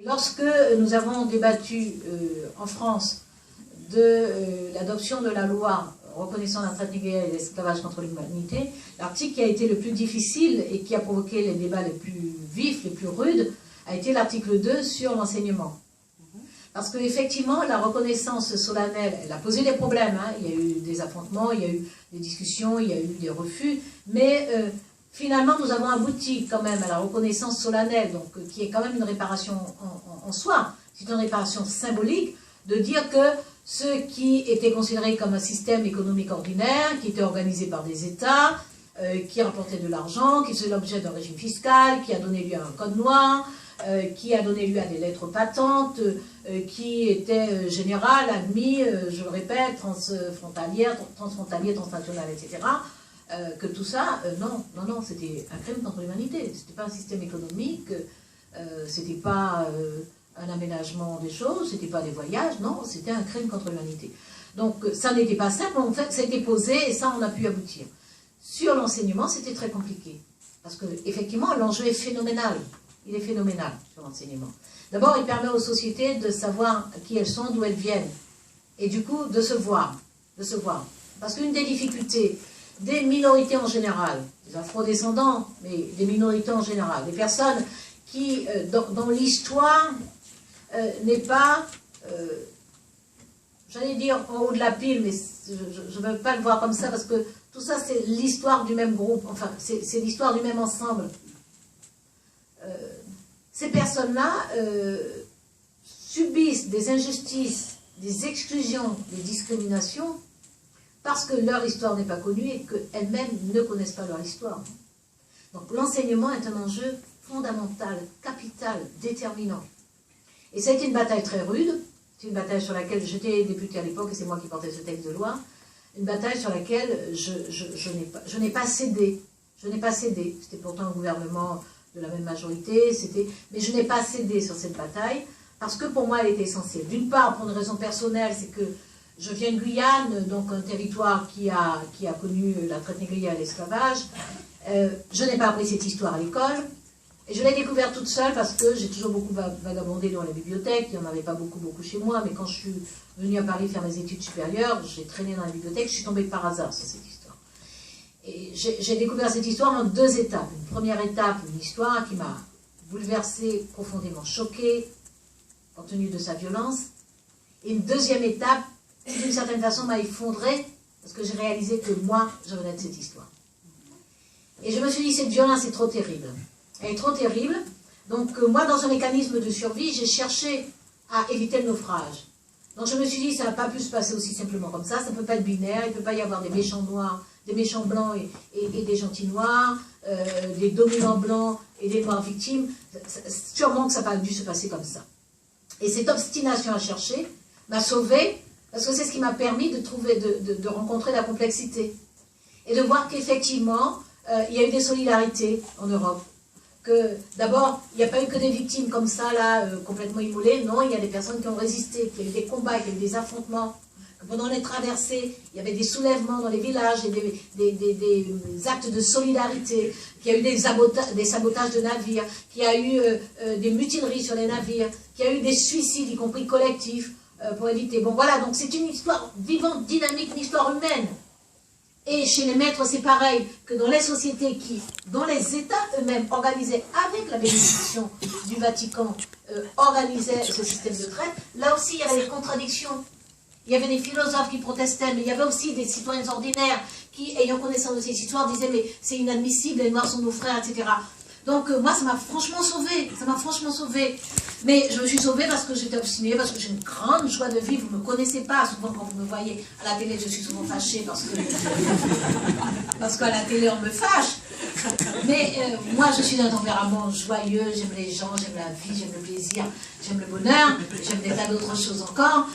Lorsque nous avons débattu en France de l'adoption de la loi reconnaissant la traite négrière et l'esclavage contre l'humanité, l'article qui a été le plus difficile et qui a provoqué les débats les plus vifs, les plus rudes, a été l'article 2 sur l'enseignement. Parce qu'effectivement, la reconnaissance solennelle, elle a posé des problèmes, hein. Il y a eu des affrontements, il y a eu des discussions, il y a eu des refus, mais finalement, nous avons abouti quand même à la reconnaissance solennelle, donc, qui est quand même une réparation en soi, c'est une réparation symbolique, de dire que ce qui était considéré comme un système économique ordinaire, qui était organisé par des États, qui rapportait de l'argent, qui faisait l'objet d'un régime fiscal, qui a donné lieu à un code noir, qui a donné lieu à des lettres patentes, qui était général, admis, je le répète, transfrontalier, transnational, etc., que tout ça, non, c'était un crime contre l'humanité. C'était pas un système économique, c'était pas un aménagement des choses, c'était pas des voyages, non, c'était un crime contre l'humanité. Donc ça n'était pas simple, en fait, ça a été posé et ça, on a pu aboutir. Sur l'enseignement, c'était très compliqué, parce que effectivement, l'enjeu est phénoménal. Il est phénoménal sur l'enseignement. D'abord, il permet aux sociétés de savoir qui elles sont, d'où elles viennent, et du coup, de se voir. Parce qu'une des difficultés des minorités en général, des afrodescendants, mais des minorités en général, des personnes qui, dans l'histoire, n'est pas, j'allais dire en haut de la pile, mais je ne veux pas le voir comme ça, parce que tout ça, c'est l'histoire du même groupe, enfin, c'est l'histoire du même ensemble. Ces personnes-là subissent des injustices, des exclusions, des discriminations, parce que leur histoire n'est pas connue et qu'elles-mêmes ne connaissent pas leur histoire. Donc l'enseignement est un enjeu fondamental, capital, déterminant. Et ça a été une bataille très rude, c'est une bataille sur laquelle j'étais députée à l'époque et c'est moi qui portais ce texte de loi, une bataille sur laquelle je n'ai pas cédé. Je n'ai pas cédé. C'était pourtant un gouvernement de la même majorité, mais je n'ai pas cédé sur cette bataille, parce que pour moi elle était essentielle. D'une part, pour une raison personnelle, c'est que je viens de Guyane, donc un territoire qui a connu la traite négrière et l'esclavage. Je n'ai pas appris cette histoire à l'école, et je l'ai découverte toute seule parce que j'ai toujours beaucoup vagabondé dans les bibliothèques, il n'y en avait pas beaucoup chez moi, mais quand je suis venue à Paris faire mes études supérieures, j'ai traîné dans la bibliothèque, je suis tombée par hasard sur cette histoire. Et j'ai découvert cette histoire en deux étapes. Une première étape, une histoire qui m'a bouleversée, profondément choquée, compte tenu de sa violence. Et une deuxième étape, qui d'une certaine façon m'a effondrée, parce que j'ai réalisé que moi, je venais de cette histoire. Et je me suis dit, cette violence est trop terrible. Elle est trop terrible. Donc moi, dans un mécanisme de survie, j'ai cherché à éviter le naufrage. Donc je me suis dit, ça n'a pas pu se passer aussi simplement comme ça ne peut pas être binaire, il ne peut pas y avoir des méchants noirs, des méchants blancs et des gentils noirs, des dominants blancs et des noirs victimes. Sûrement que ça n'a pas dû se passer comme ça. Et cette obstination à chercher m'a sauvée, parce que c'est ce qui m'a permis de rencontrer la complexité. Et de voir qu'effectivement, il y a eu des solidarités en Europe. Que d'abord, il n'y a pas eu que des victimes comme ça, là, complètement immolées. Non, il y a des personnes qui ont résisté, qu'il y a eu des combats, qu'il y a eu des affrontements. Que pendant les traversées, il y avait des soulèvements dans les villages, et des actes de solidarité, qu'il y a eu des sabotages de navires, qu'il y a eu des mutineries sur les navires, qu'il y a eu des suicides, y compris collectifs, pour éviter. Bon, voilà, donc c'est une histoire vivante, dynamique, une histoire humaine. Et chez les maîtres, c'est pareil que dans les sociétés dont les États eux-mêmes organisaient, avec la bénédiction du Vatican, organisaient ce système de traite, là aussi il y avait des contradictions. Il y avait des philosophes qui protestaient, mais il y avait aussi des citoyens ordinaires qui, ayant connaissance de ces histoires, disaient « mais c'est inadmissible, les Noirs sont nos frères, etc. » Donc moi, ça m'a franchement sauvée, Mais je me suis sauvée parce que j'étais obstinée, parce que j'ai une grande joie de vivre. Vous ne me connaissez pas, souvent quand vous me voyez à la télé, je suis souvent fâchée parce qu'à la télé, on me fâche. Mais moi, je suis d'un tempérament joyeux, j'aime les gens, j'aime la vie, j'aime le plaisir, j'aime le bonheur, j'aime des tas d'autres choses encore.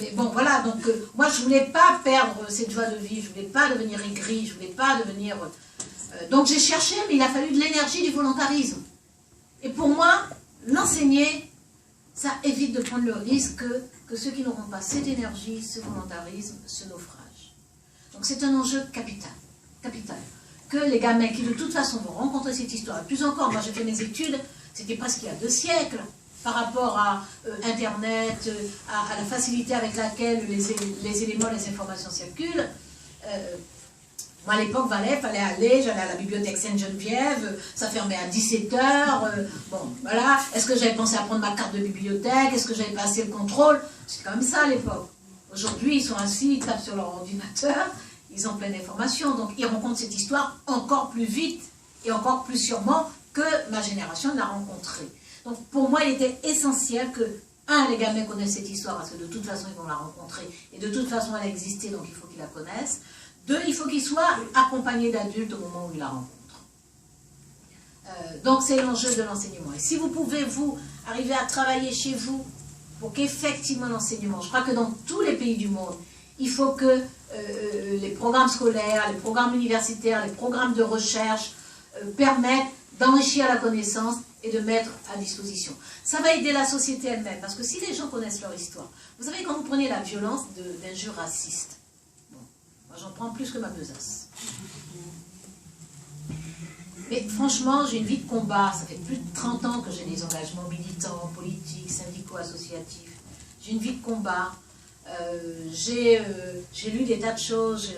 Mais bon, voilà, donc moi, je ne voulais pas perdre cette joie de vivre, je ne voulais pas devenir aigrie, je ne voulais pas devenir... donc j'ai cherché, mais il a fallu de l'énergie, du volontarisme. Et pour moi, l'enseigner, ça évite de prendre le risque que ceux qui n'auront pas cette énergie, ce volontarisme, ce naufrage. Donc c'est un enjeu capital. Que les gamins qui de toute façon vont rencontrer cette histoire, et plus encore, moi j'ai fait mes études, c'était presque il y a 2 siècles, par rapport à Internet, à la facilité avec laquelle les éléments, les informations circulent. Moi, à l'époque, j'allais à la bibliothèque Sainte-Geneviève, ça fermait à 17 h. Bon, voilà. Est-ce que j'avais pensé à prendre ma carte de bibliothèque? Est-ce que j'avais passé le contrôle? C'est comme ça à l'époque. Aujourd'hui, ils sont assis, ils tapent sur leur ordinateur, ils ont plein d'informations. Donc, ils rencontrent cette histoire encore plus vite et encore plus sûrement que ma génération l'a rencontrée. Donc, pour moi, il était essentiel que, les gamins connaissent cette histoire, parce que de toute façon, ils vont la rencontrer. Et de toute façon, elle a existé, donc il faut qu'ils la connaissent. 2, il faut qu'ils soient accompagnés d'adultes au moment où ils la rencontrent. Donc, c'est l'enjeu de l'enseignement. Et si vous pouvez, vous, arriver à travailler chez vous, pour qu'effectivement l'enseignement, je crois que dans tous les pays du monde, il faut que les programmes scolaires, les programmes universitaires, les programmes de recherche permettent d'enrichir la connaissance et de mettre à disposition. Ça va aider la société elle-même, parce que si les gens connaissent leur histoire, vous savez, quand vous prenez la violence d'injures racistes, bon, moi j'en prends plus que ma besace. Mais franchement, j'ai une vie de combat, ça fait plus de 30 ans que j'ai des engagements militants, politiques, syndicaux, associatifs. J'ai une vie de combat, j'ai lu des tas de choses,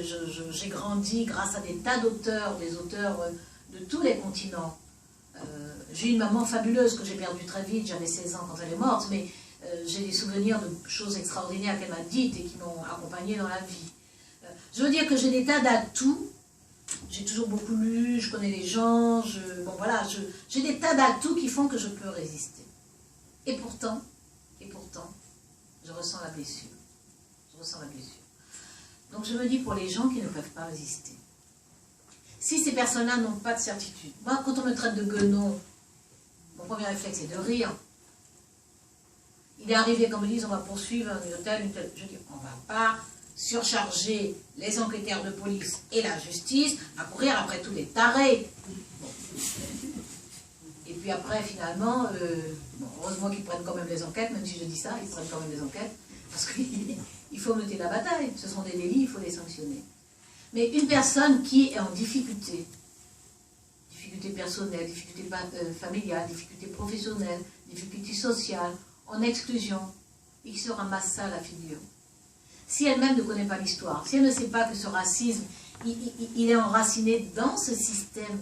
j'ai grandi grâce à des tas d'auteurs, des auteurs de tous les continents. J'ai une maman fabuleuse que j'ai perdue très vite, j'avais 16 ans quand elle est morte, mais j'ai des souvenirs de choses extraordinaires qu'elle m'a dites et qui m'ont accompagnée dans la vie. Je veux dire que j'ai des tas d'atouts. J'ai toujours beaucoup lu, je connais les gens, j'ai des tas d'atouts qui font que je peux résister. Et pourtant, je ressens la blessure. Je ressens la blessure. Donc je me dis pour les gens qui ne peuvent pas résister, si ces personnes-là n'ont pas de certitude, moi quand on me traite de guenon, mon premier réflexe est de rire. Il est arrivé qu'on me dise on va poursuivre un hôtel, je dis on ne va pas surcharger les enquêteurs de police et la justice à courir après tous les tarés. Bon. Et puis après, finalement, heureusement qu'ils prennent quand même les enquêtes, même si je dis ça, ils prennent quand même les enquêtes, parce qu'il faut mener la bataille. Ce sont des délits, il faut les sanctionner. Mais une personne qui est en difficulté personnelle, difficulté familiale, difficulté professionnelle, difficulté sociale, en exclusion, et qui se ramasse ça à la figure. Si elle-même ne connaît pas l'histoire, si elle ne sait pas que ce racisme, il est enraciné dans ce système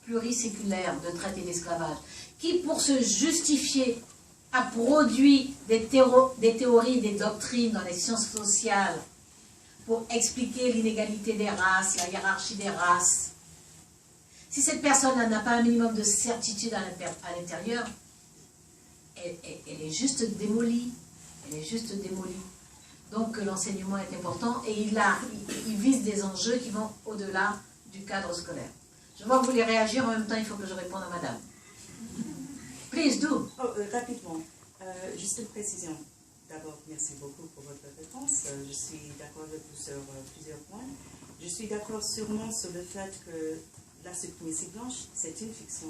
pluriséculaire de traite et d'esclavage, qui, pour se justifier, a produit des théories, des doctrines dans les sciences sociales pour expliquer l'inégalité des races, la hiérarchie des races. Si cette personne n'a pas un minimum de certitude à l'intérieur, elle est juste démolie. Elle est juste démolie. Donc l'enseignement est important et il vise des enjeux qui vont au-delà du cadre scolaire. Je vois que vous voulez réagir, en même temps il faut que je réponde à madame. Please do. Rapidement, juste une précision. D'abord, merci beaucoup pour votre réponse. Je suis d'accord avec vous sur plusieurs points. Je suis d'accord sûrement sur le fait que la suprématie blanche, c'est une fiction.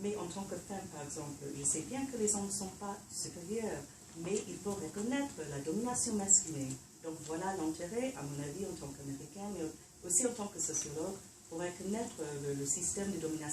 Mais en tant que femme, par exemple, je sais bien que les hommes ne sont pas supérieurs. Mais il faut reconnaître la domination masculine. Donc voilà l'intérêt, à mon avis, en tant qu'Américain, mais aussi en tant que sociologue, pour reconnaître le système de domination